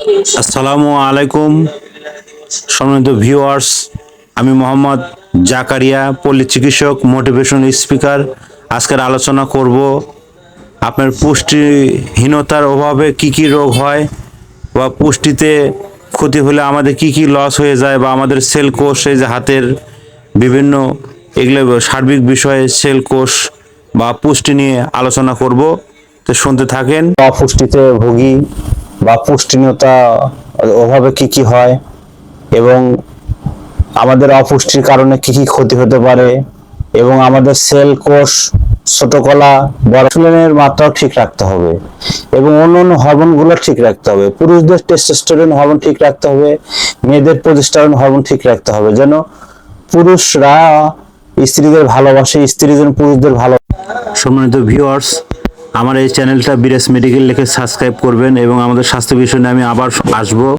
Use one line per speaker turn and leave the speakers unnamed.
আসসালামু আলাইকুম সম্মানিত ভিউয়ার্স, আমি মোহাম্মদ জাকারিয়া, পল্লী চিকিৎসক, মোটিভেশন স্পিকার। আজকের আলোচনা করব আপনার পুষ্টিহীনতার অভাবে কি কি রোগ হয় বা পুষ্টিতে ক্ষতি হলে আমাদের কি কি লস হয়ে যায়, বা আমাদের সেল কোষ, এই যে হাতের বিভিন্ন এগুলো সার্বিক বিষয়ে সেল কোষ বা পুষ্টি নিয়ে আলোচনা করব। তো শুনতে থাকেন। অপুষ্টিতে ভুগি বা পুষ্টিহীনতা অভাবে কি কি হয় এবং আমাদের অপুষ্টির কারণে কি কি ক্ষতি হতে পারে, এবং আমাদের সেল কোষ, ছোট কলা, বড় ইনসুলিনের মাত্রাও ঠিক রাখতে হবে এবং অন্যান্য হরমোনগুলো ঠিক রাখতে হবে। পুরুষদের টেস্টোস্টেরন হরমোন ঠিক রাখতে হবে, মেয়েদের প্রোজেস্টেরন হরমোন ঠিক রাখতে হবে, যেন পুরুষরা স্ত্রীদের ভালোবাসে, স্ত্রী যেন পুরুষদের ভালো। সম্মানিত ভিউয়ার্স, আমার এই চ্যানেলটা বিরাজ মেডিকেল লিখে সাবস্ক্রাইব করবেন এবং আমাদের স্বাস্থ্য বিষয় নিয়ে আমি আবার আসবো।